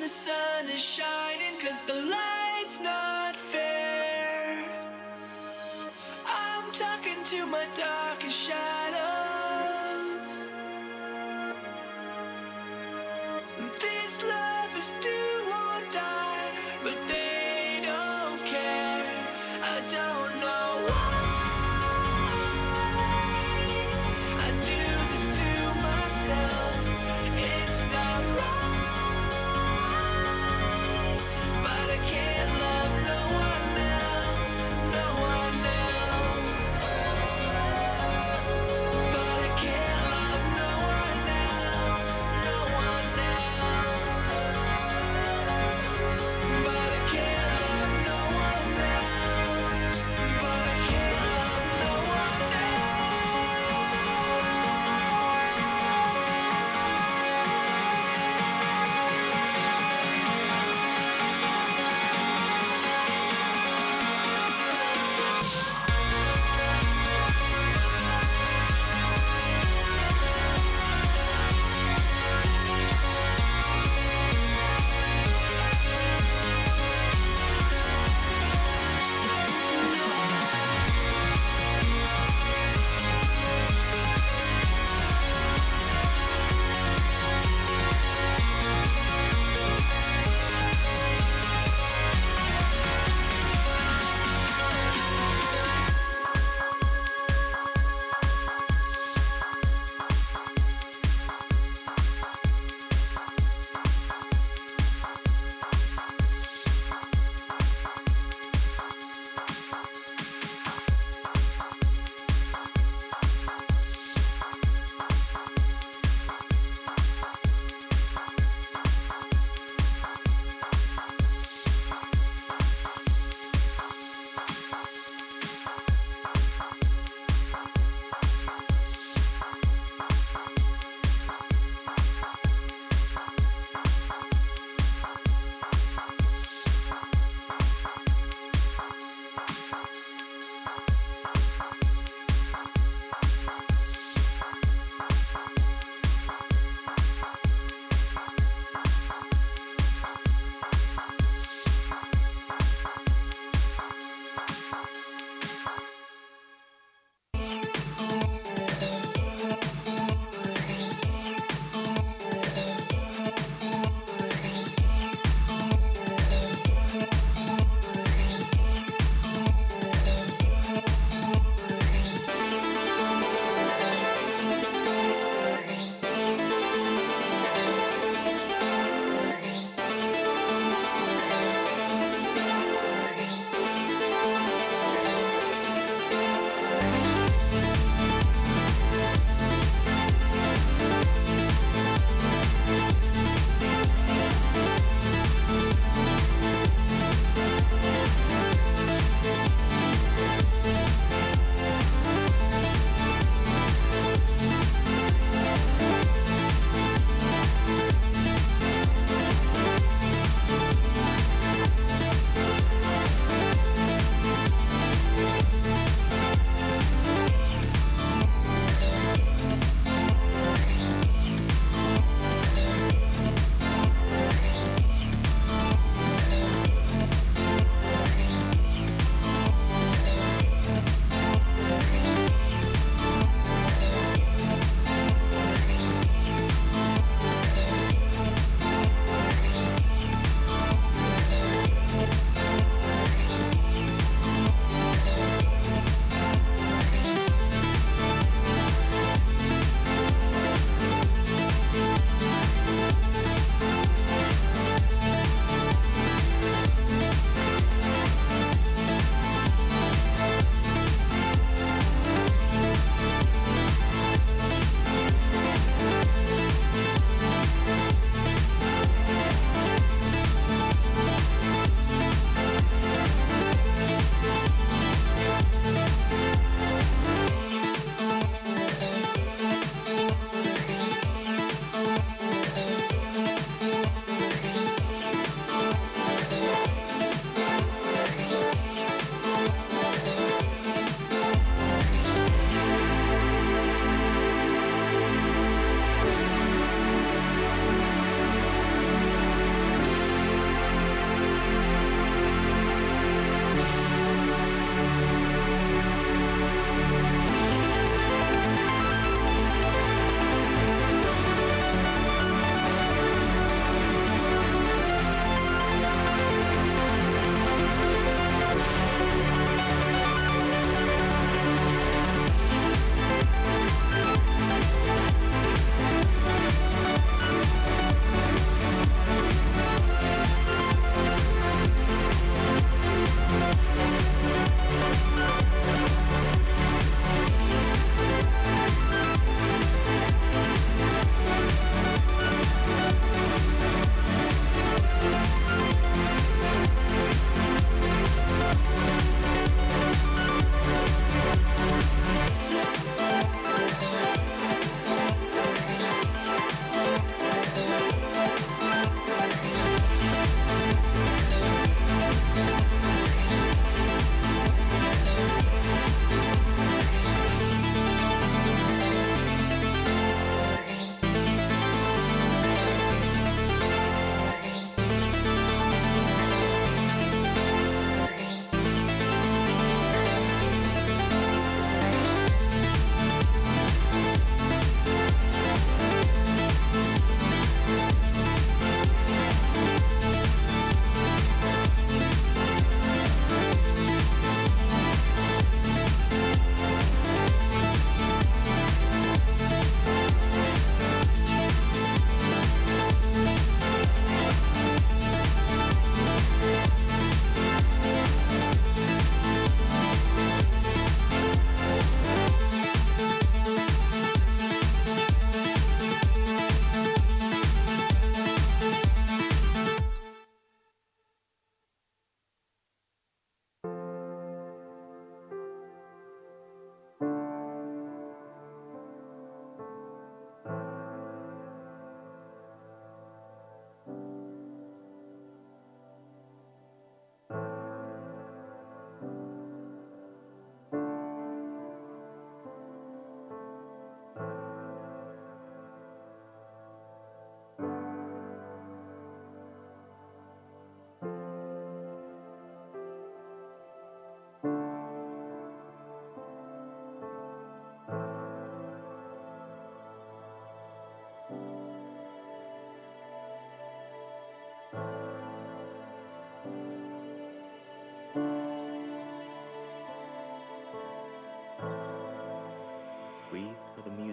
the sun is shining, 'cause the light's not fair. I'm talking to my darkest shadows. This love is do or die, but they don't care. I don't know why I do this to myself. It's not right, but I can't love no one else, no one else. But I can't love no one else, no one else.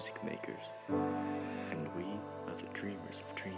music makers, and we are the dreamers of dreams.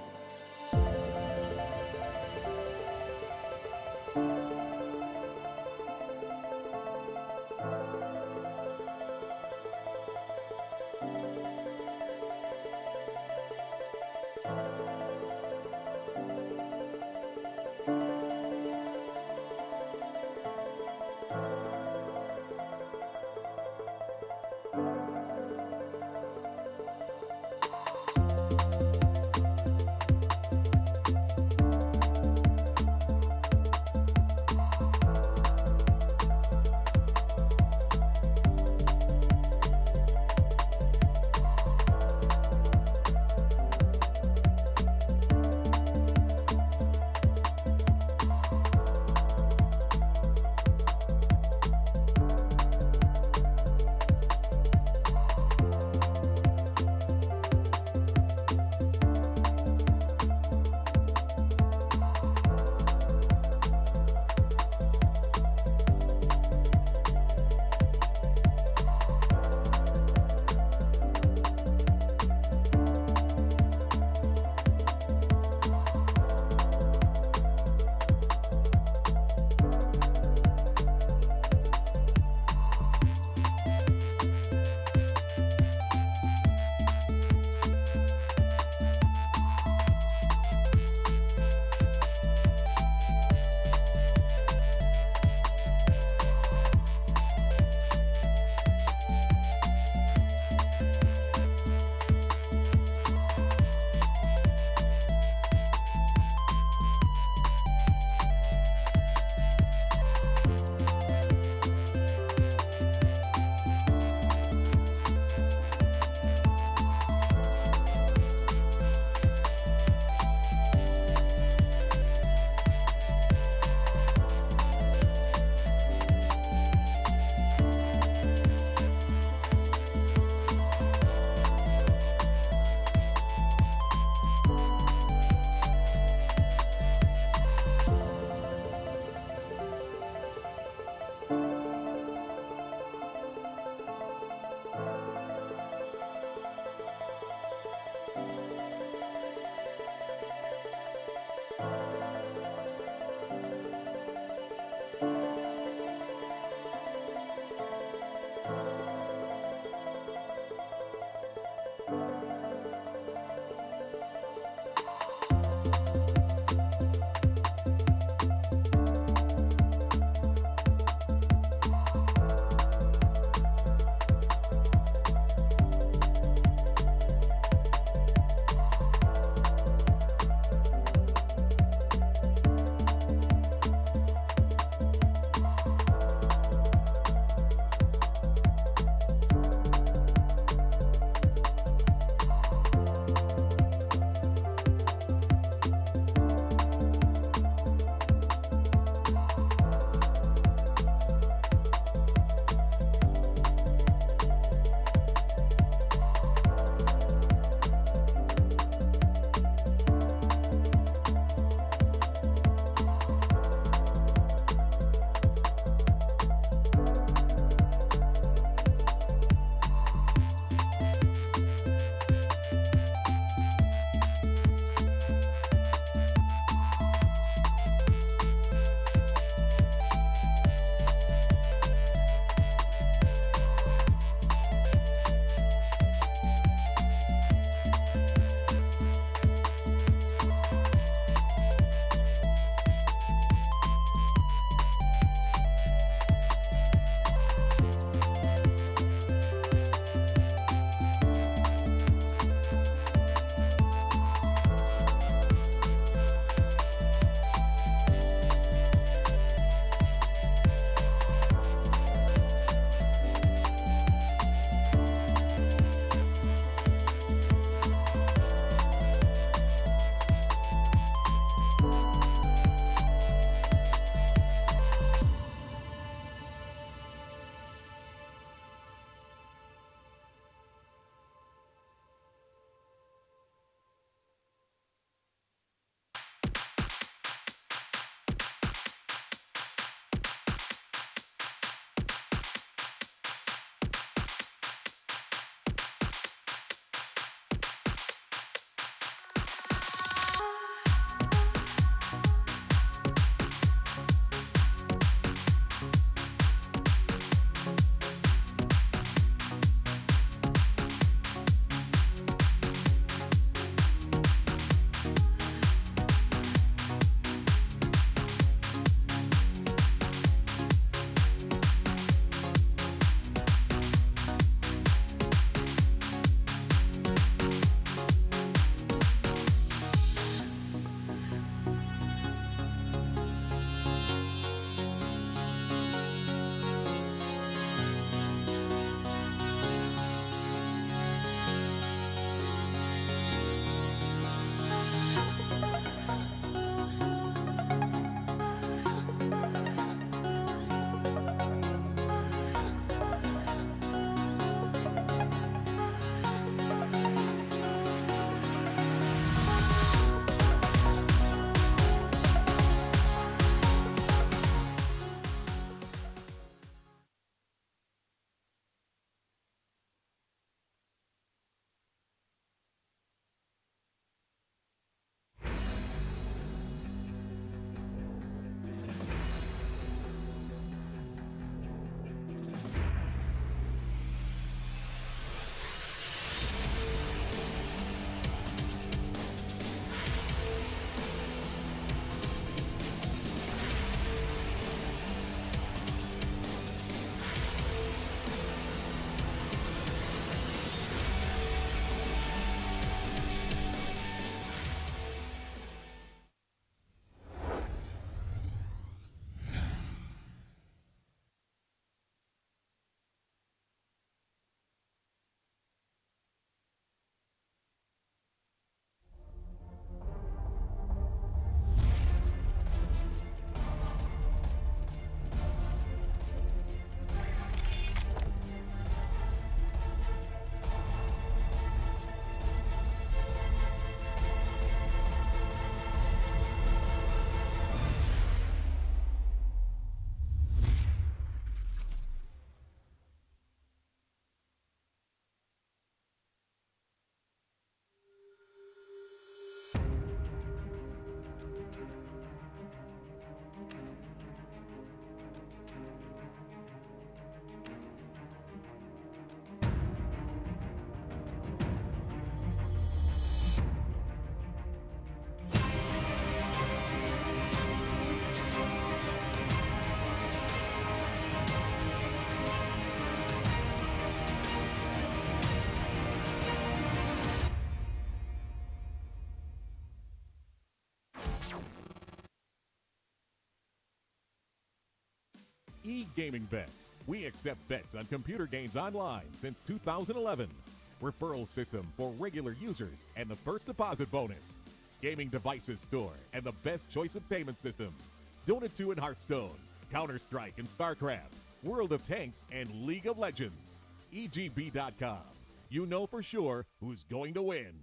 E-Gaming Bets. We accept bets on computer games online since 2011. Referral system for regular users and the first deposit bonus. Gaming devices store and the best choice of payment systems. Dota 2 and Hearthstone, Counter-Strike and StarCraft, World of Tanks and League of Legends. EGB.com. You know for sure who's going to win.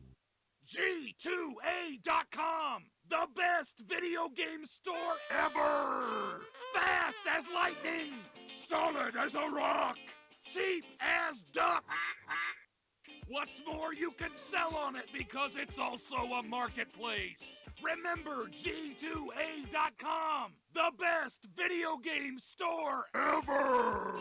G2A.com, the best video game store ever! Fast as lightning, solid as a rock, cheap as duck! What's more, you can sell on it because it's also a marketplace. Remember G2A.com, the best video game store ever!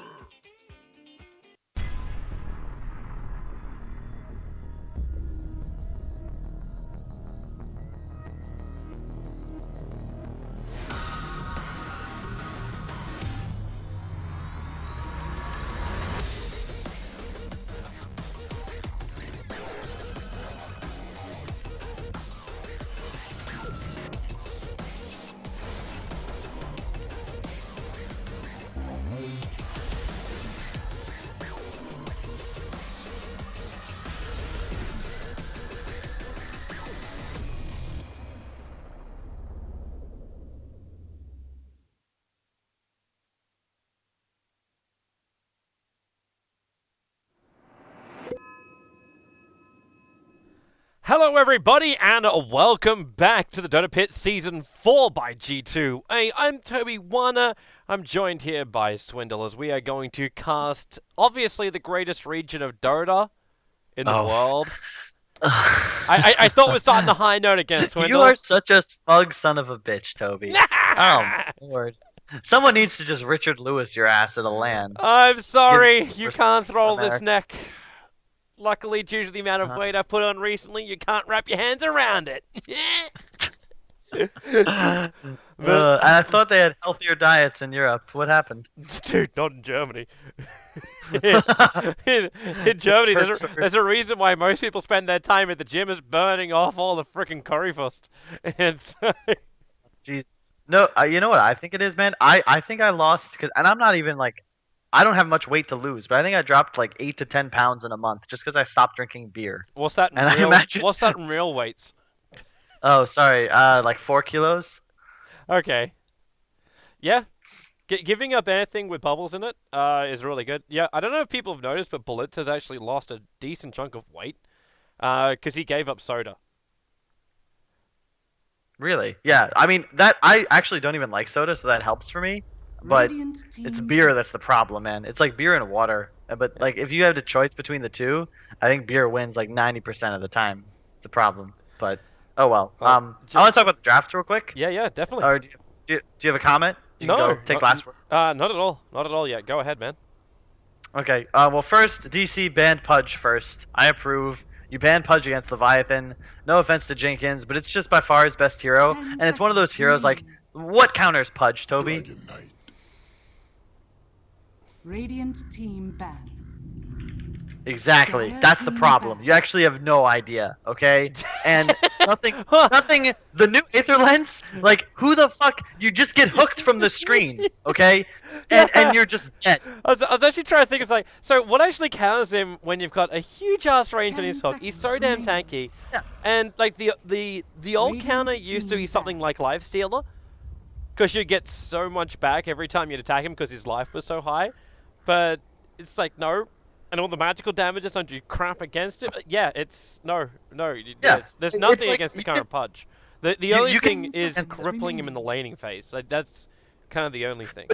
Hello everybody and welcome back to the DotaPit Season 4 by G2. Hey, I'm Toby Warner. I'm joined here by Swindle as we are going to cast, obviously, the greatest region of Dota in the world. I thought we'd start on a high note again, Swindle. You are such a smug son of a bitch, Toby. Oh, my lord. Someone needs to just Richard Lewis your ass at a LAN. I'm sorry, you can't throw this neck. Luckily, due to the amount of weight I've put on recently, you can't wrap your hands around it. I thought they had healthier diets in Europe. What happened? Dude, not in Germany. in Germany, there's a reason why most people spend their time at the gym is burning off all the frickin' currywurst. And so... Jeez. No, you know what I think it is, man? I think I lost, and I'm not even, like... I don't have much weight to lose, but I think I dropped like 8 to 10 pounds in a month just because I stopped drinking beer. What's that what's that in real weights? Oh, sorry. Like 4 kilos. Okay. Yeah. Giving up anything with bubbles in it is really good. Yeah, I don't know if people have noticed, but Blitz has actually lost a decent chunk of weight because he gave up soda. Really? Yeah. I mean, I actually don't even like soda, so that helps for me. But it's beer that's the problem, man. It's like beer and water. But like, if you had a choice between the two, I think beer wins like 90% of the time. It's a problem. But oh well. I want to talk about the draft real quick. Yeah, definitely. Or do you have a comment? You can go take last word. Not at all. Not at all yet. Go ahead, man. Okay. Well, first, DC banned Pudge first. I approve. You banned Pudge against Leviathan. No offense to Jenkins, but it's just by far his best hero, and it's one of those heroes like, what counters Pudge, Toby? Radiant team ban. Exactly. That's the problem. You actually have no idea, okay? And nothing, the new Aether Lens, like, who the fuck, you just get hooked from the screen, okay? And you're just dead. I was actually trying to think, it's like, so what actually counters him when you've got a huge ass range on his hook? He's so damn tanky. Yeah. And, like, the old counter used to be something like Lifestealer, because you get so much back every time you'd attack him because his life was so high. But it's like, no. And all the magical damages don't do crap against it. Yeah, it's... No. Yeah. There's nothing like, against the counter Pudge. The only thing is crippling him in the laning phase. Like, that's kind of the only thing.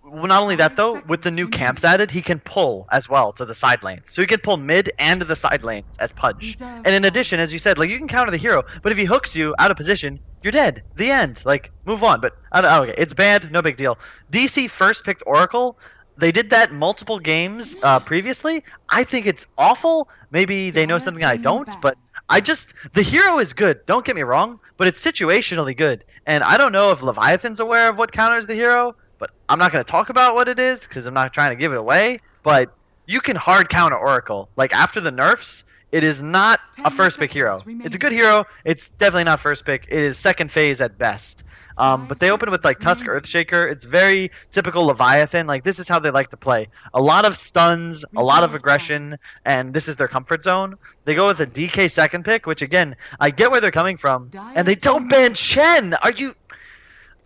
Well, not only that, though, with the new camps added, he can pull as well to the side lanes. So he can pull mid and to the side lanes as Pudge. And in addition, as you said, like, you can counter the hero, but if he hooks you out of position, you're dead. The end. Like, move on. But, okay, it's banned. No big deal. DC first picked Oracle. They did that multiple games previously. I think it's awful. Maybe they know something I don't, but the hero is good. Don't get me wrong, but it's situationally good. And I don't know if Leviathan's aware of what counters the hero, but I'm not going to talk about what it is because I'm not trying to give it away. But you can hard counter Oracle. Like, after the nerfs, it is not a 10 first pick hero. seconds remaining. It's a good hero. It's definitely not first pick. It is second phase at best. But they open with like Tusk remaining. Earthshaker. It's very typical Leviathan. Like this is how they like to play. A lot of stuns, a lot of Resolve aggression, and this is their comfort zone. They go with a DK second pick, which again, I get where they're coming from. And they don't ban Chen. Are you?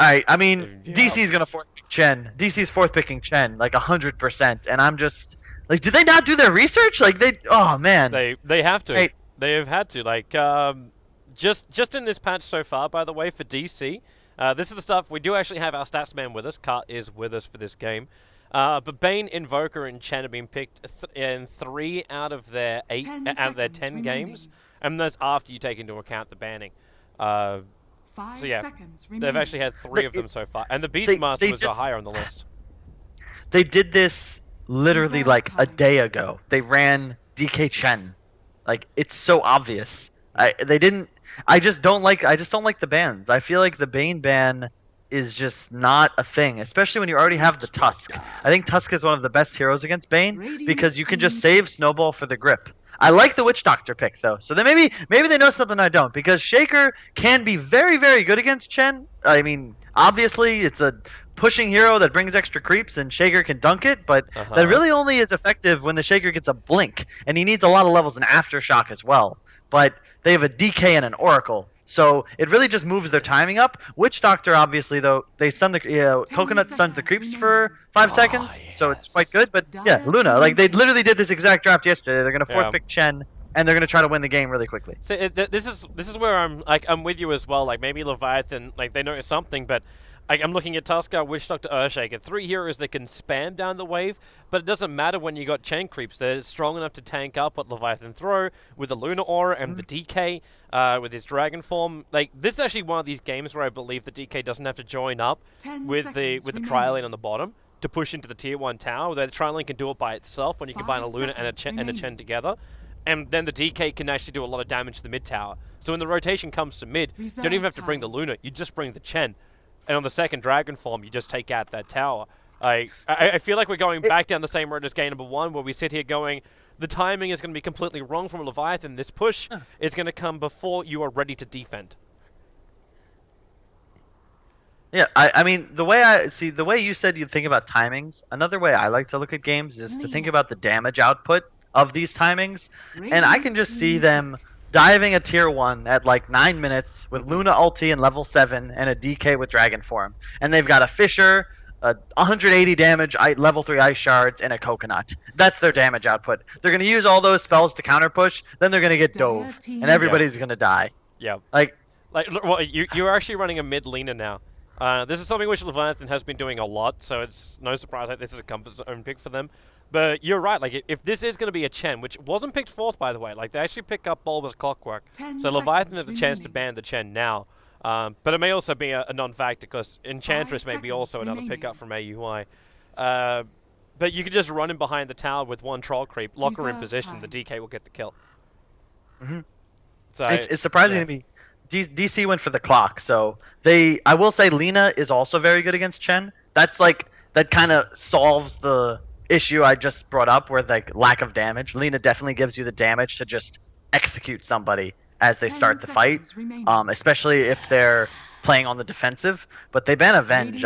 Alright, I mean, Yeah. DC's gonna fourth pick Chen. DC's fourth picking Chen, like 100%. And I'm just like, do they not do their research? Like oh man. They have to. Right. They have had to. Like just in this patch so far, by the way, for DC. This is the stuff, we do actually have our stats man with us. Kat is with us for this game. But Bane, Invoker, and Chen have been picked in 3 out of their 10 10 seconds games. remaining. And that's after you take into account the banning. 5 So yeah, seconds they've remaining. actually had 3 of them so far. And the they Beastmaster was just- higher on the list. They did this literally Resolve like a time. day ago. They ran DK Chen. Like it's so obvious. They didn't. I just don't like the bans. I feel like the Bane ban is just not a thing, especially when you already have the Tusk. I think Tusk is one of the best heroes against Bane Radiant because you can just team save Snowball for the grip. I like the Witch Doctor pick though, so then maybe they know something I don't, because Shaker can be very very good against Chen. I mean, obviously it's a pushing hero that brings extra creeps, and Shaker can dunk it, but that really only is effective when the Shaker gets a blink, and he needs a lot of levels in Aftershock as well. But they have a DK and an Oracle, so it really just moves their timing up. Witch Doctor, obviously, though, they stun the Coconut stuns the seconds creeps remaining. for 5 seconds, so it's quite good. But yeah, Dire Luna, team like they pick. literally did this exact draft yesterday. They're gonna fourth Yeah. pick Chen, and they're gonna try to win the game really quickly. So this is where I'm with you as well. Like maybe Leviathan, like they noticed something, but I'm looking at Tusker, Witch Doctor, Earthshaker, 3 heroes that can spam down the wave, but it doesn't matter when you got chain creeps. They're strong enough to tank up what Leviathan throw with the Lunar Aura and the DK with his Dragon form. Like this is actually one of these games where I believe the DK doesn't have to join up 10 with the seconds Tri remaining. Lane on the bottom to push into the Tier 1 tower. The Tri Lane can do it by itself when you combine a 5 Luna and a seconds Chen, and a remaining. Chen together. And then the DK can actually do a lot of damage to the mid tower. So when the rotation comes to mid, you don't even have to bring the Luna, you just bring the Chen. And on the second Dragon form, you just take out that tower. I feel like we're going back down the same road as game number 1, where we sit here going, the timing is going to be completely wrong from Leviathan. This push is going to come before you are ready to defend. Yeah, I mean, the way you said you think about timings, another way I like to look at games is to think about the damage output of these timings. And I can just see them diving a tier 1 at like 9 minutes with Luna ulti and level 7 and a DK with Dragon Form. And they've got a Fisher, 180 damage, level 3 Ice Shards, and a Coconut. That's their damage output. They're going to use all those spells to counter push, then they're going to get dove, and everybody's going to die. Yeah. Like, Look, well, you're actually running a mid Lena now. This is something which Leviathan has been doing a lot, so it's no surprise that this is a comfort zone pick for them. But you're right, like, if this is going to be a Chen, which wasn't picked 4th, by the way, like, they actually pick up Bulbous Clockwork. 10 So Leviathan seconds have the chance to remaining. ban the Chen now. But it may also be a non-factor, because Enchantress may be seconds also another remaining. pickup from AUI. But you can just run in behind the tower with 1 Troll Creep, lock her in Reserve position, time. the DK will get the kill. Mhm. So it's surprising yeah. to me. DC went for the clock, so I will say Lena is also very good against Chen. That's like, that kind of solves the issue I just brought up, where like lack of damage. Lena definitely gives you the damage to just execute somebody as they 10 start the fight, seconds remaining. especially if they're playing on the defensive. But they ban Avenge.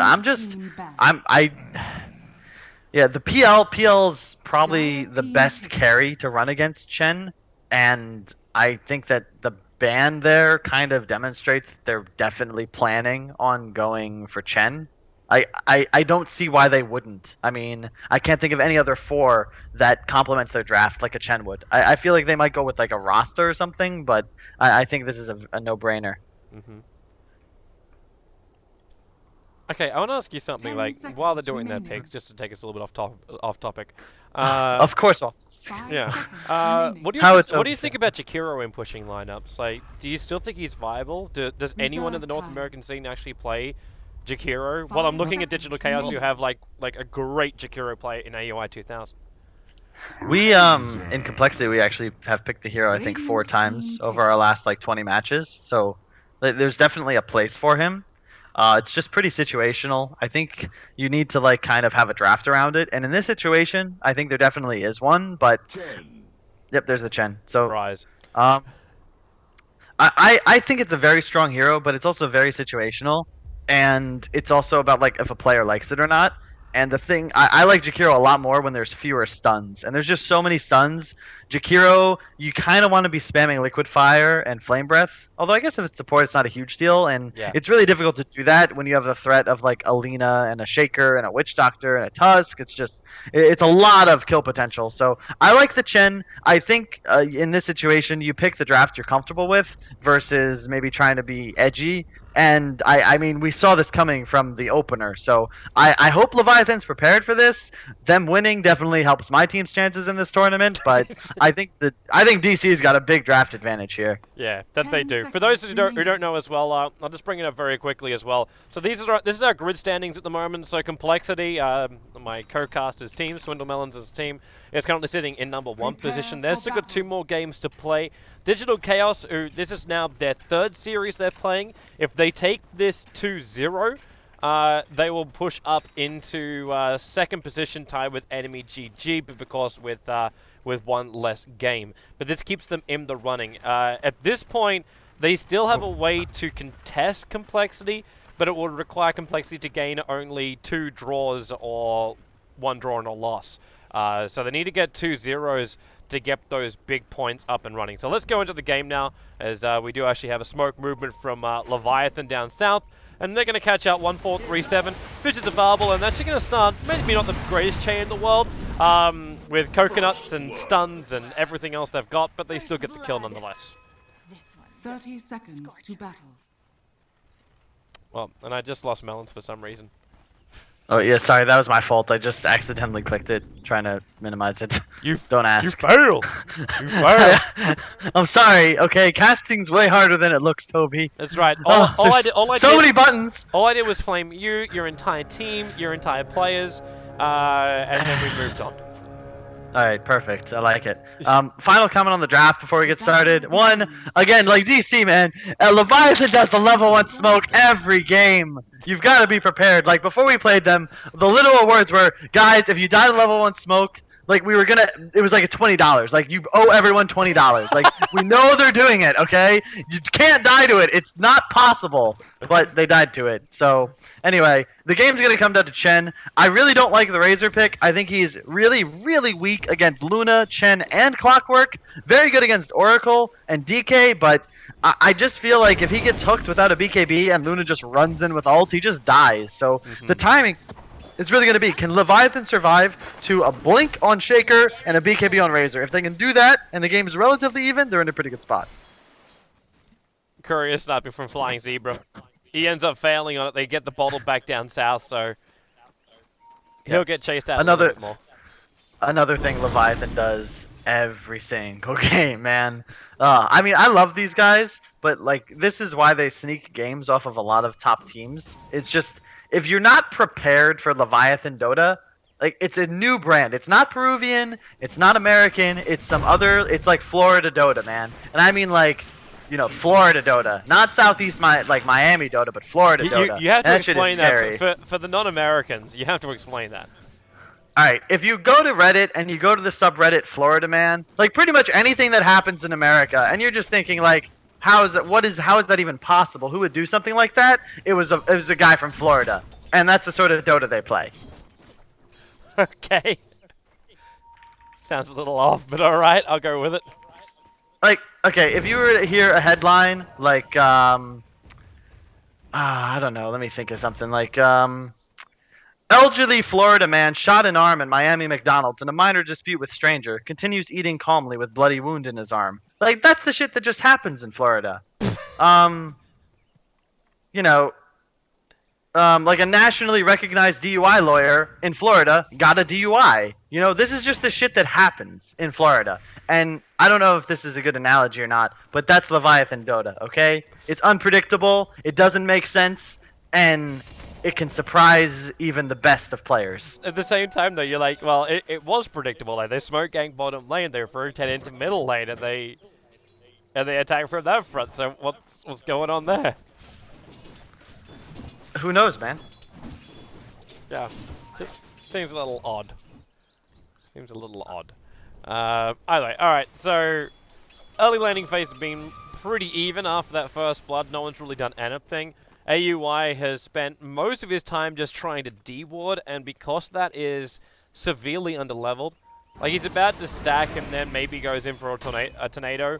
Yeah, the PL's probably Dire the team best pick. carry to run against Chen, and I think that the ban there kind of demonstrates that they're definitely planning on going for Chen. I don't see why they wouldn't. I mean, I can't think of any other 4 that complements their draft like a Chen would. I feel like they might go with like a roster or something, but I think this is a no-brainer. Mm-hmm. Okay, I want to ask you something, 10 like, while they're seconds doing their remaining. picks, just to take us a little bit off topic. Of course, I'll. 5 Yeah. seconds remaining. What do you How think, it's what do you over. think about Jakiro in pushing lineups? Like, do you still think he's viable? Does anyone in the Reserve North time. American scene actually play Jakiro? Well, I'm 5 looking at seconds Digital Chaos, who remaining. have like a great Jakiro player in AUI 2000. We in Complexity we actually have picked the hero I think 4 Radiant times team over our last like 20 matches. So there's definitely a place for him. It's just pretty situational. I think you need to like kind of have a draft around it. And in this situation, I think there definitely is one, but Yep, there's the Chen. So, Surprise. um, I think it's a very strong hero, but it's also very situational, and it's also about like if a player likes it or not. And the thing I like Jakiro a lot more when there's fewer stuns, and there's just so many stuns. Jakiro, you kind of want to be spamming Liquid Fire and Flame Breath. Although I guess if it's support, it's not a huge deal, and Yeah. it's really difficult to do that when you have the threat of like Alina and a Shaker and a Witch Doctor and a Tusk. It's a lot of kill potential. So I like the Chen. I think in this situation, you pick the draft you're comfortable with versus maybe trying to be edgy. And I mean, we saw this coming from the opener. So I hope Leviathan's prepared for this. Them winning definitely helps my team's chances in this tournament. But I think DC's got a big draft advantage here. Yeah, that they do. For those who don't know as well, I'll just bring it up very quickly as well. So this is our grid standings at the moment. So Complexity, my co-caster's team, Swindlemelons' team, is currently sitting in number 1 position. They've still got 2 more games to play. Digital Chaos, who this is now their 3rd series they're playing. If they take this 2-0, they will push up into 2nd position, tied with Enemy GG, but because with 1 less game. But this keeps them in the running. At this point, they still have a way to contest Complexity, but it will require Complexity to gain only 2 draws or 1 draw and a loss. So they need to get 2 zeros to get those big points up and running. So let's go into the game now, as we do actually have a smoke movement from Leviathan down south, and they're going to catch out 1437. Fish is available, and actually going to start, maybe not the greatest chain in the world, with coconuts and stuns and everything else they've got, but they still get the kill nonetheless. 30 seconds to battle. Well, and I just lost melons for some reason. Oh yeah, sorry, that was my fault. I just accidentally clicked it, trying to minimize it. Don't ask. You fail! You fail! I'm sorry. Okay, casting's way harder than it looks, Toby. That's right. So many buttons. All I did was flame you, your entire team, your entire players, and then we moved on. All right, perfect. I like it. Final comment on the draft before we get started. One, again, like DC, man, Leviathan does the level 1 smoke every game. You've got to be prepared. Like, before we played them, the literal words were, guys, if you die to level 1 smoke, like, it was like a $20. Like, you owe everyone $20. Like, we know they're doing it, okay? You can't die to it. It's not possible. But they died to it. So, anyway, the game's going to come down to Chen. I really don't like the Razor pick. I think he's really, really weak against Luna, Chen, and Clockwork. Very good against Oracle and DK, but I just feel like if he gets hooked without a BKB and Luna just runs in with ult, he just dies. So, the timing is really going to be, can Leviathan survive to a blink on Shaker and a BKB on Razor? If they can do that and the game is relatively even, they're in a pretty good spot. Courier sniping from Flying Zebra. He ends up failing on it. They get the bottle back down south, so he'll get chased out a little bit more. Another thing Leviathan does every single game, man. I mean, I love these guys, but like this is why they sneak games off of a lot of top teams. It's just, if you're not prepared for Leviathan Dota, like, it's a new brand. It's not Peruvian. It's not American. It's some other. It's like Florida Dota, man. And I mean, like, you know, Florida Dota, not Southeast like Miami Dota, but Florida Dota. You have to that explain that for the non-Americans. You have to explain that. All right, if you go to Reddit and you go to the subreddit Florida Man, like pretty much anything that happens in America, and you're just thinking like, how is that even possible? Who would do something like that? It was a guy from Florida, and that's the sort of Dota they play. Okay. Sounds a little off, but all right, I'll go with it. Like, okay, if you were to hear a headline like, I don't know, let me think of something like, elderly Florida man shot an arm in Miami McDonald's in a minor dispute with stranger, continues eating calmly with bloody wound in his arm. Like, that's the shit that just happens in Florida. You know, like a nationally recognized DUI lawyer in Florida got a DUI. You know, this is just the shit that happens in Florida. And I don't know if this is a good analogy or not, but that's Leviathan Dota, okay? It's unpredictable, it doesn't make sense, and it can surprise even the best of players. At the same time, though, you're like, well, it was predictable. Like, they smoke gang bottom lane, they rotate into middle lane, and they attack from that front. So what's going on there? Who knows, man? Yeah, just seems a little odd. Seems a little odd. Anyway, alright, so early laning phase has been pretty even after that first blood. No one's really done anything. AUI has spent most of his time just trying to D-ward, and because that is severely underleveled, like he's about to stack and then maybe goes in for a tornado.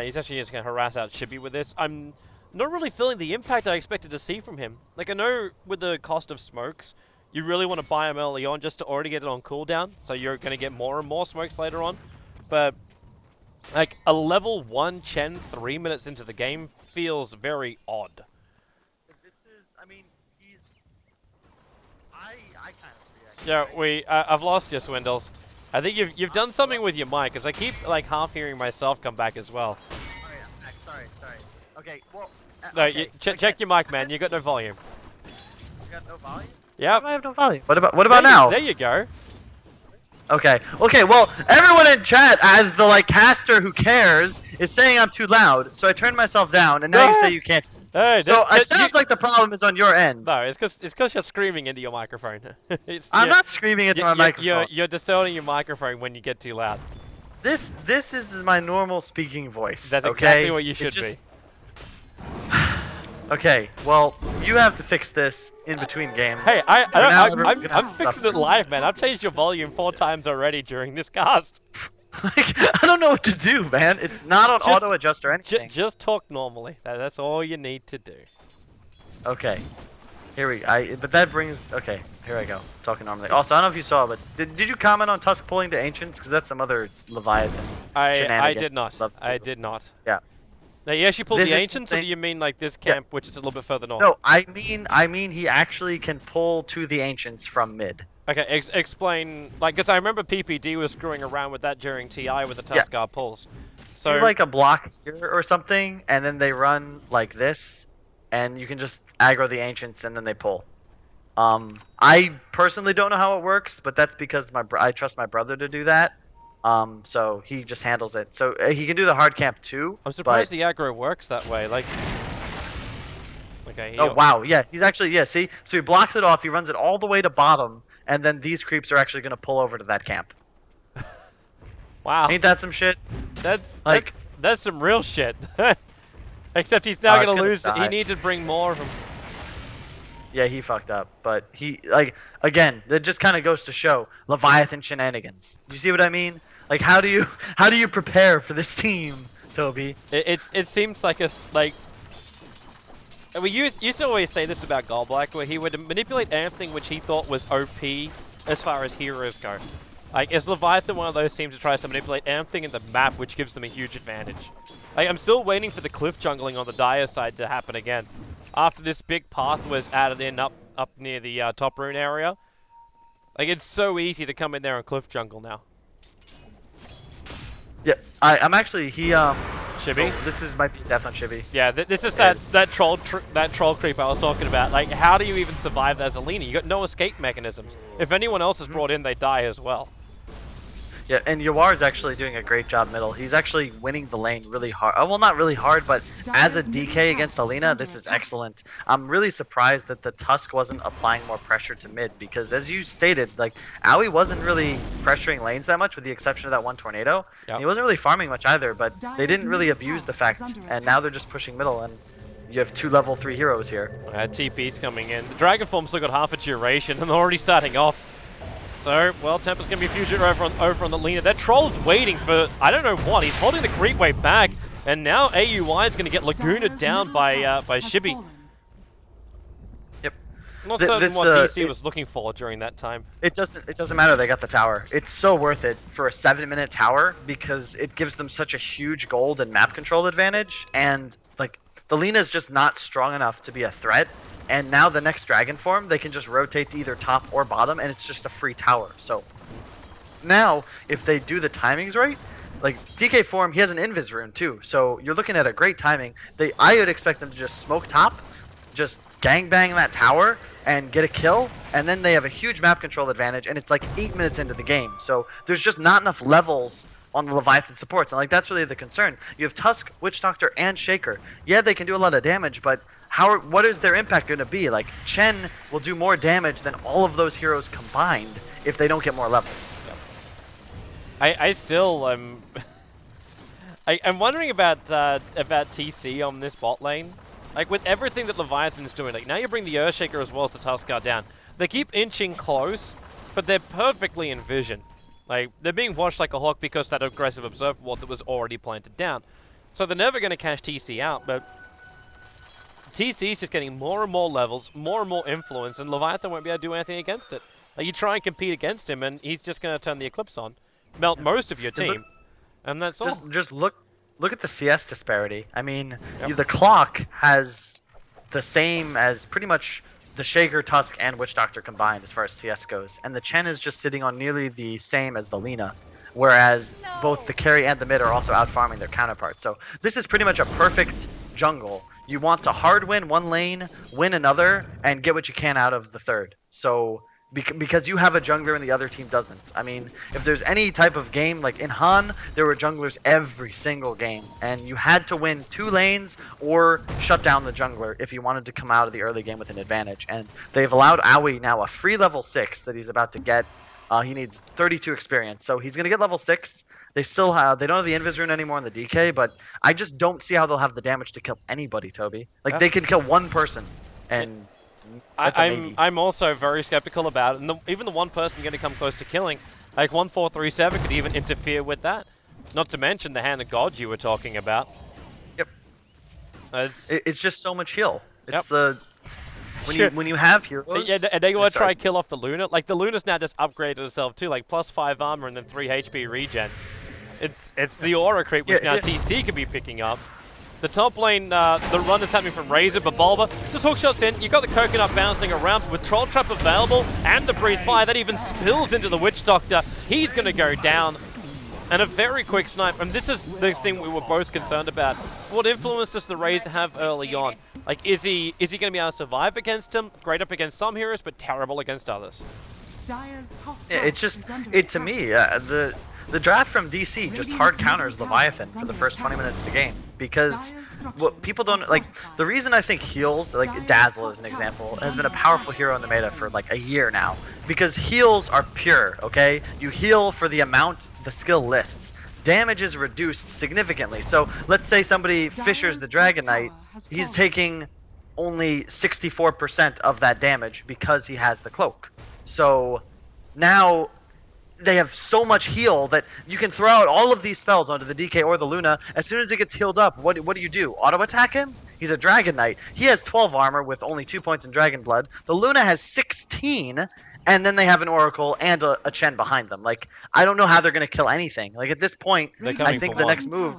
He's actually just going to harass out Chibi with this. I'm not really feeling the impact I expected to see from him. Like, I know with the cost of smokes, you really want to buy him early on just to already get it on cooldown, so you're going to get more and more smokes later on. But, like, a level 1 Chen 3 minutes into the game feels very odd. This is, I mean, he's... I kind of react. Yeah, I've lost you, Swindles. I think you've done something with your mic, because I keep, like, half hearing myself come back as well. Oh, yeah. Sorry. Okay, well... No, okay. check your mic, man. You got no volume. You got no volume? Yep. I have no volume. What about now? There you go. Okay, well, everyone in chat, as the, like, caster who cares, is saying I'm too loud, so I turned myself down, and now you say you can't. Hey, So it sounds like the problem is on your end. No, it's because you're screaming into your microphone. I'm not screaming into my microphone. You're distorting your microphone when you get too loud. This is my normal speaking voice. That's okay? exactly what you should be. Okay, well, you have to fix this in between games. Hey, I'm fixing it stuff. live, man. I've changed your volume 4 times already during this cast. Like, I don't know what to do, man. It's not on auto adjust or anything. Just talk normally. That's all you need to do. Okay. But that brings... Okay, here I go. Talking normally. Also, I don't know if you saw, but did you comment on Tusk pulling to Ancients? Because that's some other Leviathan I did not. I did not. Yeah. Now, you actually pulled This the is Ancients, the or do thing- you mean like this camp, which is a little bit further north? No, I mean he actually can pull to the Ancients from mid. Okay, explain, like, because I remember PPD was screwing around with that during TI with the Tuskar pulls. So, Do like a block here or something, and then they run like this, and you can just aggro the Ancients, and then they pull. I personally don't know how it works, but that's because I trust my brother to do that. So he just handles it. So he can do the hard camp too. I'm surprised the aggro works that way. Like, okay. Oh wow, yeah, he's actually see. So he blocks it off. He runs it all the way to bottom, and then these creeps are actually gonna pull over to that camp. Wow. Ain't that some shit? That's like that's some real shit. Except he's now gonna lose. Die. He needed to bring more of them. Yeah, he fucked up, but he again. That just kind of goes to show Leviathan shenanigans. Do you see what I mean? Like, how do you prepare for this team, Toby? It seems like we used to always say this about Golblack, where he would manipulate anything which he thought was OP as far as heroes go. Like, is Leviathan one of those teams that tries to manipulate anything in the map which gives them a huge advantage? Like, I'm still waiting for the cliff jungling on the Dire side to happen again. After this big path was added in up near the top rune area. Like, it's so easy to come in there and cliff jungle now. Yeah, I'm actually Chibi? Oh, this might be death on Chibi. Yeah, this is that troll creep I was talking about. Like, how do you even survive as a Lina? You got no escape mechanisms. If anyone else is brought in, they die as well. Yeah, and Yawar's actually doing a great job middle. He's actually winning the lane really hard. Well, not really hard, but as a DK against Alina, this is excellent. I'm really surprised that the Tusk wasn't applying more pressure to mid, because as you stated, like, Aoi wasn't really pressuring lanes that much with the exception of that one tornado. Yep. He wasn't really farming much either, but they didn't really abuse the fact, and now they're just pushing middle, and you have 2 level 3 heroes here. TP's coming in. The Dragon Form's still got half a duration, and they're already starting off. So, well, Tempest's going to be fugitive over on the Lina. That Troll's waiting for, I don't know what. He's holding the creep wave back, and now AUI is going to get Laguna down by Shibi. Yep. Not certain what DC was looking for during that time. It doesn't matter. They got the tower. It's so worth it for a 7-minute tower because it gives them such a huge gold and map control advantage. And like the Lina is just not strong enough to be a threat. And now the next dragon form, they can just rotate to either top or bottom, and it's just a free tower. So now, if they do the timings right, like DK form, he has an invis rune too. So you're looking at a great timing. I would expect them to just smoke top, just gangbang that tower, and get a kill. And then they have a huge map control advantage, and it's like 8 minutes into the game. So there's just not enough levels on the Leviathan supports. And like that's really the concern. You have Tusk, Witch Doctor, and Shaker. Yeah, they can do a lot of damage, but what is their impact going to be? Like, Chen will do more damage than all of those heroes combined if they don't get more levels. I still I'm wondering about TC on this bot lane. Like, with everything that Leviathan's doing, like, now you bring the Earthshaker as well as the Tuskar down. They keep inching close, but they're perfectly in vision. Like, they're being watched like a hawk because that aggressive Observer Ward that was already planted down. So they're never going to cash TC out, but TC's just getting more and more levels, more and more influence, and Leviathan won't be able to do anything against it. Like, you try and compete against him, and he's just going to turn the Eclipse on, melt most of your team, and that's all. Just look at the CS disparity. I mean, the Clock has the same as pretty much the Shaker, Tusk, and Witch Doctor combined as far as CS goes, and the Chen is just sitting on nearly the same as the Lina, whereas both the carry and the mid are also out farming their counterparts. So this is pretty much a perfect jungle. You want to hard win one lane, win another, and get what you can out of the third. So because you have a jungler and the other team doesn't. I mean, if there's any type of game, like in Han, there were junglers every single game, and you had to win 2 lanes or shut down the jungler if you wanted to come out of the early game with an advantage. And they've allowed Aoi now a free level 6 that he's about to get. He needs 32 experience, so he's gonna get level 6. They don't have the Invis rune anymore in the DK, but I just don't see how they'll have the damage to kill anybody, Toby. Like, they can kill one person, and I'm also very skeptical about it, and even the one person going to come close to killing, like 1437 could even interfere with that. Not to mention the Hand of God you were talking about. Yep. It's just so much heal. It's Yep. when you have heroes. Yeah, and they want to try and kill off the Luna. Like, the Luna's now just upgraded herself too, like +5 armor and then 3 HP regen. It's the aura creep which now TC could be picking up. The top lane, the run is happening from Razor, but Bulba just hook shots in. You got the Coconut bouncing around, but with Troll Trap available and the Breathe Fire, that even spills into the Witch Doctor. He's going to go down. And a very quick snipe, and this is the thing we were both concerned about. What influence does the Razor have early on? Like, is he going to be able to survive against him? Great up against some heroes, but terrible against others. It's just, to me, the draft from DC just hard counters Leviathan for the first 20 minutes of the game. Because what people don't, like, the reason I think heals, like Dazzle as an example, has been a powerful hero in the meta for like a year now. Because heals are pure, okay? You heal for the amount the skill lists. Damage is reduced significantly. So let's say somebody fishers the Dragon Knight, he's taking only 64% of that damage because he has the cloak. So now they have so much heal that you can throw out all of these spells onto the DK or the Luna. As soon as it gets healed up, what do you do? Auto attack him? He's a Dragon Knight. He has 12 armor with only 2 points in Dragon Blood. The Luna has 16, and then they have an Oracle and a Chen behind them. Like, I don't know how they're going to kill anything. Like, at this point, I think the next move...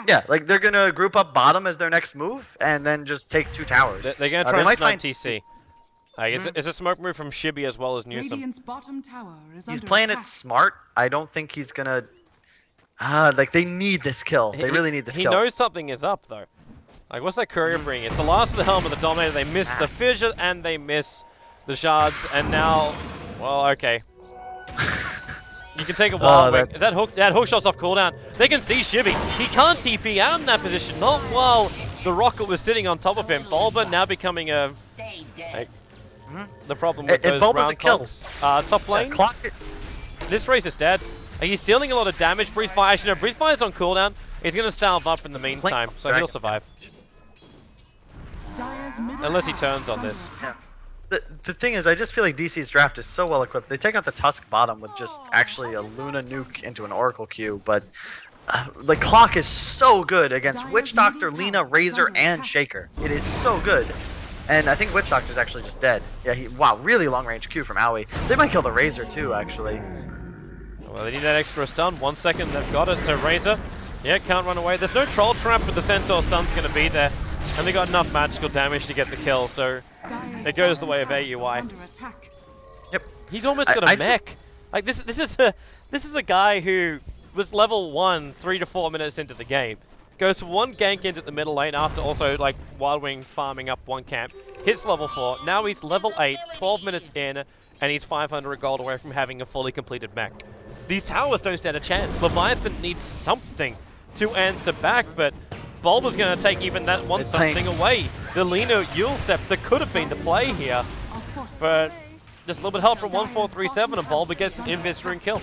Yeah, like, they're going to group up bottom as their next move, and then just take 2 towers. They're going to try and snipe TC. It's a smoke move from Shibby as well as Newsom. He's playing it smart. I don't think he's going to... like, they need this kill. They really need this kill. He knows something is up, though. Like, what's that courier bringing? It's the last of the Helm of the Dominator. They miss the Fissure, and they miss the Shards, and now... Well, okay. You can take a wild wing. That hook shot's off cooldown. They can see Shibby. He can't TP out in that position. Not while the rocket was sitting on top of him. Bulba now becoming a... Like, the problem with those round clocks. Top lane. This race is dead. He's stealing a lot of damage. Breathe Fire. Actually, no, Breathe Fire's on cooldown. He's going to salve up in the meantime, so he'll survive. Unless he turns on this. The thing is, I just feel like DC's draft is so well equipped. They take out the Tusk bottom with just actually a Luna nuke into an Oracle queue, but like Clock is so good against Witch Doctor, Lina, Razor, and Shaker. It is so good. And I think Witch Doctor's actually just dead. Yeah, wow, really long range Q from Aoi. They might kill the Razor too, actually. Well, they need that extra stun. 1 second, they've got it. So Razor, yeah, can't run away. There's no Troll Trap, but the Centaur stun's going to be there. And they got enough magical damage to get the kill, so it goes the way of AUI. Yep. He's almost got a mech. Like, this is a guy who was level 1 3 to 4 minutes into the game. Goes for 1 gank into the middle lane after also, like, Wild Wing farming up 1 camp. Hits level 4. Now he's level 8, 12 minutes in, and he's 500 gold away from having a fully completed mech. These towers don't stand a chance. Leviathan needs something to answer back, but Bulba's going to take even that one something away. The Lina Yule Scepter could have been the play here, but there's a little bit of help from 1437, and Bulba gets an Invis rune kill.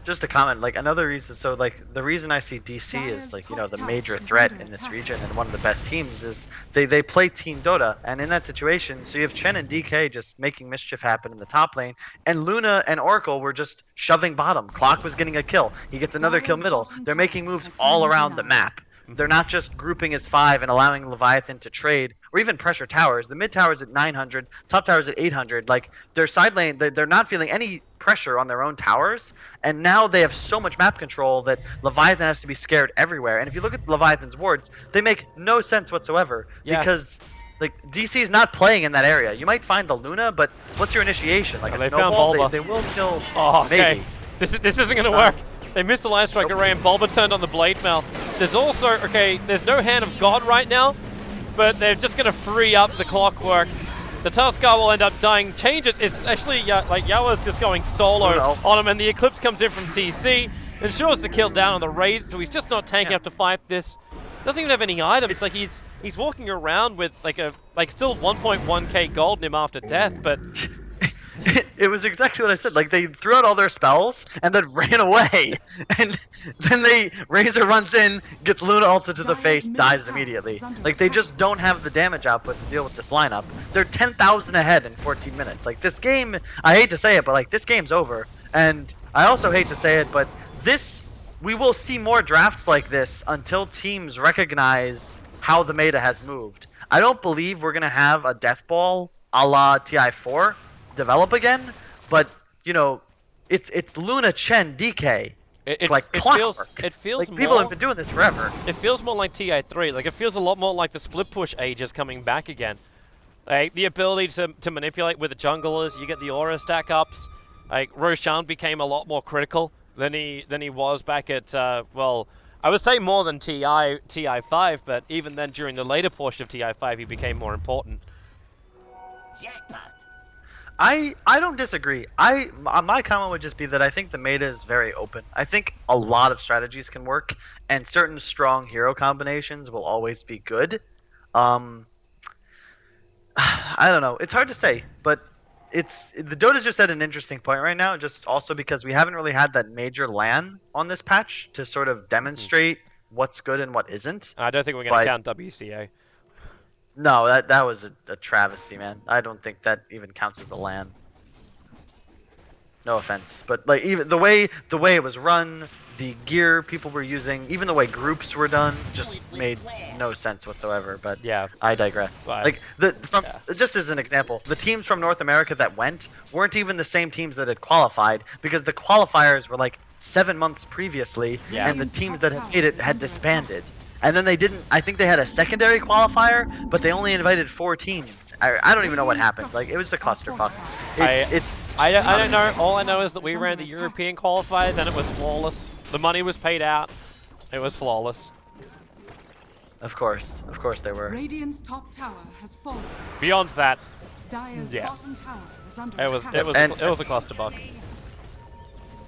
just to comment, like another reason, so like the reason I see DC is like, you know, the major threat in this region and one of the best teams is they play Team Dota, and in that situation, so you have Chen and DK just making mischief happen in the top lane, and Luna and Oracle were just shoving bottom. Clock was getting a kill. He gets another kill middle. They're making moves all around the map. They're not just grouping as 5 and allowing Leviathan to trade or even pressure towers. The mid tower's at 900, top tower's at 800. Like their side lane, they're not feeling any pressure on their own towers, and now they have so much map control that Leviathan has to be scared everywhere. And if you look at Leviathan's wards, they make no sense whatsoever because like DC is not playing in that area. You might find the Luna, but what's your initiation? Like a snowball, they will kill. Oh, okay. Maybe. This isn't gonna work. They missed the Light Strike array and Bulba turned on the Blade Mail. There's also, okay, there's no Hand of God right now, but they're just gonna free up the Clockwork. The Tuskar will end up dying. Changes, it's actually, like Yawa's just going solo on him, and the Eclipse comes in from TC, ensures the kill down on the Raid, so he's just not tanking up to fight this. Doesn't even have any items. It's like he's walking around with like still 1.1k gold in him after death, but it was exactly what I said. Like they threw out all their spells and then ran away, and then Razor runs in, gets Luna ulted to the face, dies immediately. Like they just don't have the damage output to deal with this lineup. They're 10,000 ahead in 14 minutes. Like this game, I hate to say it, but like this game's over. And I also hate to say it, but we will see more drafts like this until teams recognize how the meta has moved. I don't believe we're gonna have a death ball a la TI4 develop again, but you know, it's Luna, Chen, DK. It feels like more, people have been doing this forever. It feels more like TI3. Like it feels a lot more like the split push ages coming back again. Like the ability to manipulate with the junglers, you get the aura stack ups. Like Roshan became a lot more critical than he was back at well, I would say more than TI5, but even then during the later portion of TI5 he became more important. Jackpot. I don't disagree. My comment would just be that I think the meta is very open. I think a lot of strategies can work, and certain strong hero combinations will always be good. I don't know. It's hard to say, but the Dota's just at an interesting point right now. Just also because we haven't really had that major LAN on this patch to sort of demonstrate what's good and what isn't. I don't think we're going to count WCA. No, that was a travesty, man. I don't think that even counts as a LAN. No offense, but like even the way it was run, the gear people were using, even the way groups were done, just made no sense whatsoever. But yeah, I digress. Like just as an example, the teams from North America that weren't even the same teams that had qualified, because the qualifiers were like 7 months previously, and the teams that had made it had disbanded. And then they didn't. I think they had a secondary qualifier, but they only invited 4 teams. I don't even know what happened. Like it was a clusterfuck. I don't know. All I know is that we ran the European qualifiers and it was flawless. The money was paid out. It was flawless. Of course they were. Radiant's top tower has fallen. Beyond that, Dire's bottom tower is under it was a clusterfuck.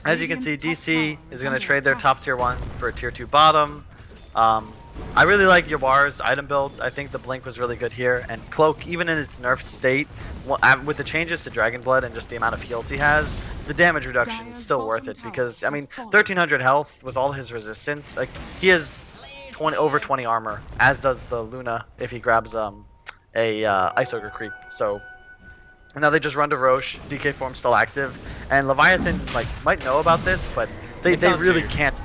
As you can see, DC is going to trade their top tier 1 for a tier 2 bottom. I really like Yawar's item build. I think the Blink was really good here, and Cloak, even in its nerf state, with the changes to Dragon Blood and just the amount of heals he has, the damage reduction is still worth it, because I mean 1300 health with all his resistance, like he has over 20 armor, as does the Luna if he grabs a Ice Ogre creep. So and now they just run to Roche. DK form still active, and Leviathan might know about this, but they really can't.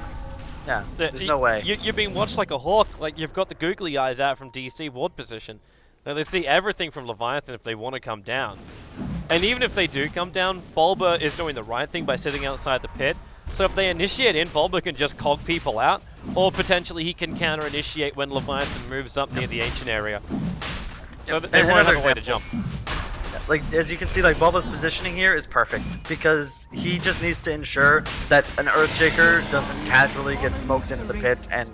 Yeah, there's no way. You're being watched like a hawk. Like you've got the googly eyes out from DC ward position. Now they see everything from Leviathan if they want to come down. And even if they do come down, Bulba is doing the right thing by sitting outside the pit. So if they initiate in, Bulba can just cog people out, or potentially he can counter-initiate when Leviathan moves up near the ancient area. So they won't have a way to jump. Like, as you can see, like, Bulba's positioning here is perfect, because he just needs to ensure that an Earthshaker doesn't casually get smoked into the pit and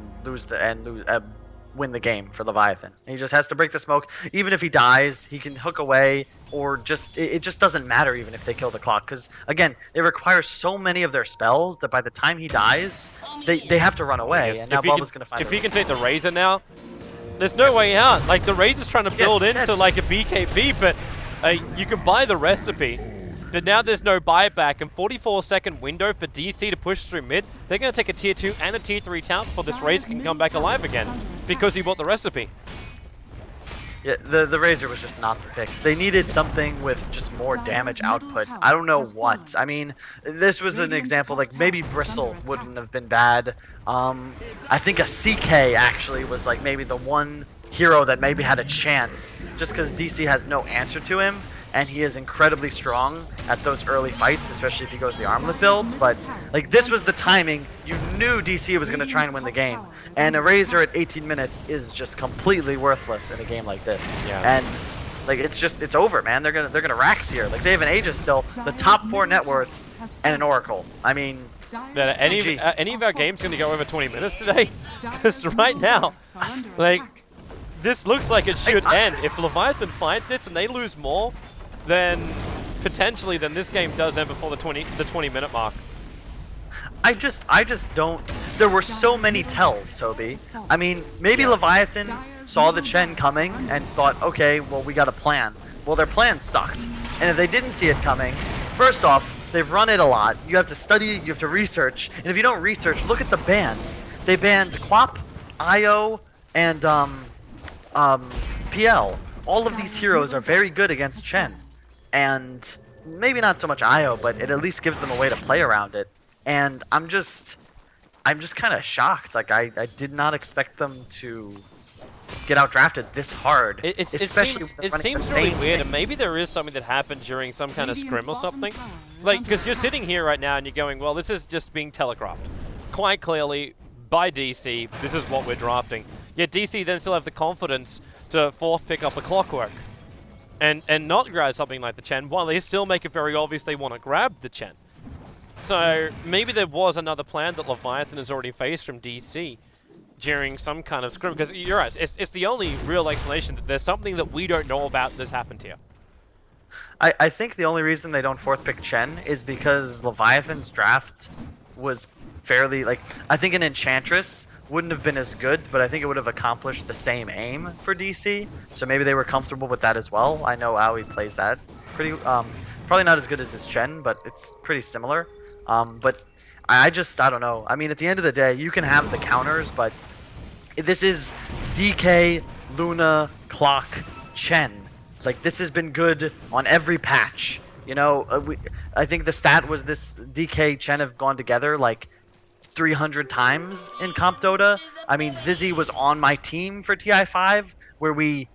win the game for Leviathan. And he just has to break the smoke. Even if he dies, he can hook away, or just it just doesn't matter even if they kill the clock, because again, it requires so many of their spells that by the time he dies, they have to run away. And now Bulba's gonna find. If he can take the Razor now, there's no way out. Like the Razor's trying to build into like a BKB, but you can buy the recipe. But now there's no buyback, and 44-second window for DC to push through mid. They're going to take a tier 2 and a tier 3 town before this Razor can come back alive again, because he bought the recipe. Yeah, the Razor was just not the pick. They needed something with just more damage output. I don't know what. I mean, this was an example, like maybe Bristle wouldn't have been bad. I think a CK actually was like maybe the one hero that maybe had a chance, just because DC has no answer to him, and he is incredibly strong at those early fights, especially if he goes the armlet build. But like this was the timing. You knew DC was going to try and win the game, and a Razor at 18 minutes is just completely worthless in a game like this. Yeah. And like it's over, man. They're gonna Rax here. Like they have an Aegis still, the top 4 net worths, and an Oracle. I mean, That any of our games going to go over 20 minutes today? Because right now, like, this looks like it should end. If Leviathan fight this and they lose more, then potentially then this game does end before the 20-minute mark. I just don't. There were so many tells, Toby. I mean, maybe Leviathan saw the Chen coming and thought, okay, well, we got a plan. Well, their plan sucked. And if they didn't see it coming, first off, they've run it a lot. You have to study, you have to research. And if you don't research, look at the bans. They banned Quap, IO, and PL. All of these heroes are very good against Chen. And maybe not so much IO, but it at least gives them a way to play around it. And I'm just kind of shocked. Like I did not expect them to get outdrafted this hard. It seems really weird, and maybe there is something that happened during some kind of scrim or something. Like, because you're sitting here right now and you're going, well, this is just being telegraphed quite clearly by DC. This is what we're drafting. Yet DC then still have the confidence to fourth pick up a Clockwork and not grab something like the Chen, while they still make it very obvious they want to grab the Chen. So maybe there was another plan that Leviathan has already faced from DC during some kind of scrim, because you're right, it's the only real explanation that there's something that we don't know about that's happened here. I think the only reason they don't fourth pick Chen is because Leviathan's draft was fairly, like, I think an Enchantress wouldn't have been as good, but I think it would have accomplished the same aim for DC, so maybe they were comfortable with that as well. I know Aoi plays that pretty, probably not as good as his Chen, but it's pretty similar. But I don't know. I mean, at the end of the day, you can have the counters, but this is DK, Luna, Clock, Chen. Like, this has been good on every patch. You know, I think the stat was this DK, Chen have gone together like 300 times in Comp Dota. I mean, Zizzy was on my team for TI5, where we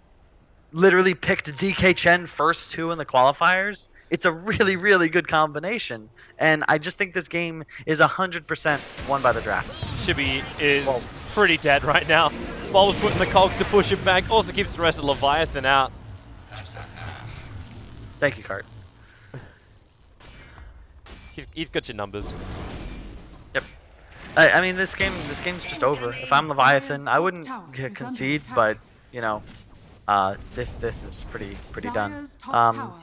literally picked DK Chen first 2 in the qualifiers. It's a really, really good combination. And I just think this game is 100% won by the draft. Shibby is pretty dead right now. Ball's putting the cogs to push him back. Also keeps the rest of Leviathan out. Thank you, Cart. He's got your numbers. Yep. I mean, this game's just over. If I'm Leviathan, I wouldn't concede, but you know, this is pretty done.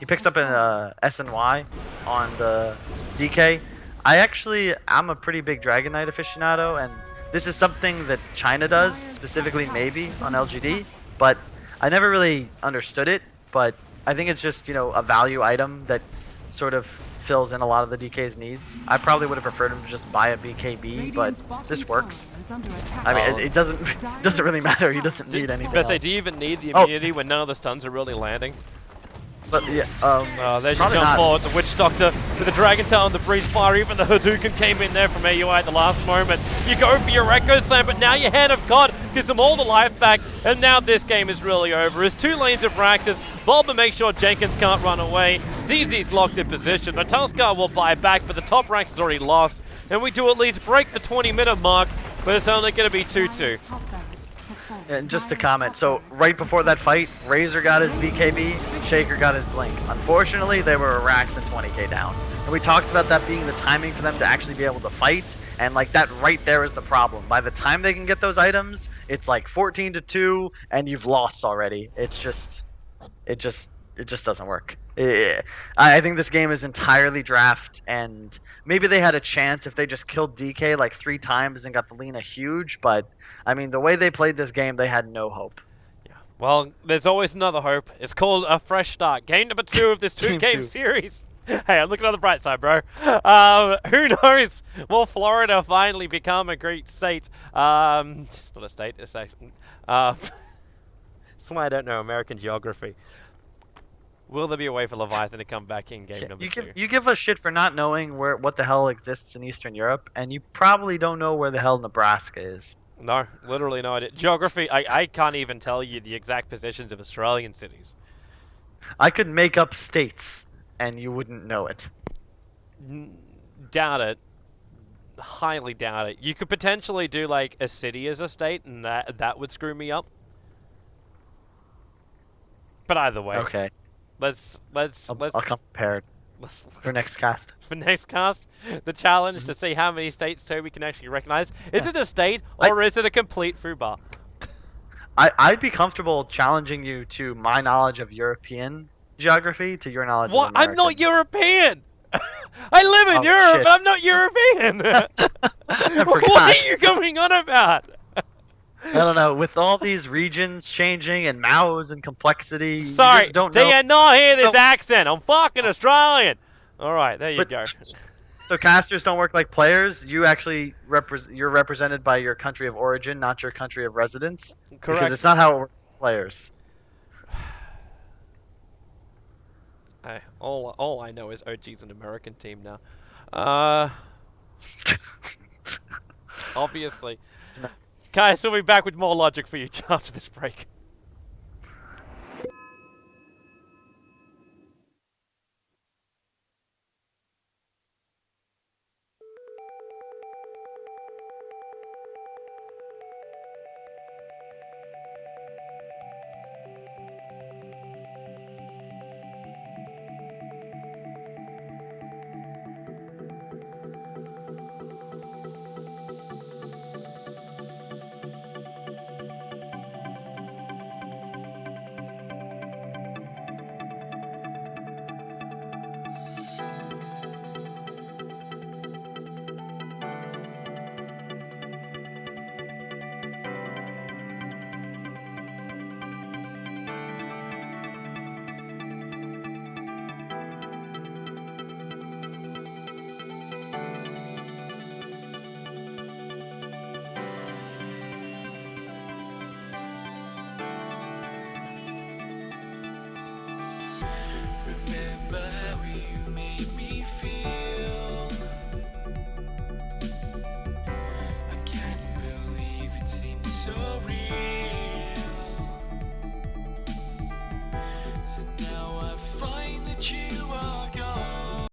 He picks up an SNY on the DK. I'm a pretty big Dragon Knight aficionado, and this is something that China does, specifically maybe on LGD, but I never really understood it. But I think it's just, you know, a value item that sort of fills in a lot of the DK's needs. I probably would have preferred him to just buy a BKB, but this works. I mean, it doesn't really matter. He doesn't need anything else. Do you even need the immunity when none of the stuns are really landing? But yeah, there's your jump forward. The Witch Doctor with the Dragon Tail and the Breeze Fire. Even the Hadouken came in there from AUI at the last moment. You go for your Echo Slam, but now your Hand of God gives them all the life back, and now this game is really over. As 2 lanes of Raktas, Bulba makes sure Jenkins can't run away. ZZ's locked in position. Metalscar will buy back, but the top ranks is already lost, and we do at least break the 20-minute mark, but it's only going to be 2-2. And just to comment, so right before that fight, Razor got his BKB, Shaker got his Blink. Unfortunately, they were Rax and 20k down. And we talked about that being the timing for them to actually be able to fight, and like that right there is the problem. By the time they can get those items, it's like 14-2, and you've lost already. It just doesn't work. I think this game is entirely draft, and maybe they had a chance if they just killed DK like 3 times and got the Lina huge, but I mean, the way they played this game, they had no hope. Yeah. Well, there's always another hope. It's called a fresh start. Game number 2 of this 2-game series. Hey, I'm looking on the bright side, bro. Who knows? Will Florida finally become a great state? It's not a state. It's actually. That's why I don't know American geography. Will there be a way for Leviathan to come back in game number 2? You give us shit for not knowing what the hell exists in Eastern Europe, and you probably don't know where the hell Nebraska is. No, literally no idea. Geography, I can't even tell you the exact positions of Australian cities. I could make up states, and you wouldn't know it. Doubt it. Highly doubt it. You could potentially do like a city as a state, and that would screw me up. But either way, Okay. let's I'll come prepared for next cast. For next cast, the challenge to see how many states Toby can actually recognize. Is it a state or is it a complete foobar? I'd be comfortable challenging you to my knowledge of European geography to your knowledge What? of American. I'm not European! I live in Europe, shit. but I'm not European! I What forgot. are you going on about? I don't know. With all these regions changing and Mao's and complexity, you Sorry, just don't do know. you not hear this So- accent? I'm fucking Australian! Alright, there you But- go. So casters don't work like players. You actually you're represented by your country of origin, not your country of residence. Correct. Because it's not how it works with players. All I know is OG's an American team now. Obviously. Guys, we'll be back with more logic for you after this break. Remember how you made me feel. I can't believe it seems so real. So now I find that you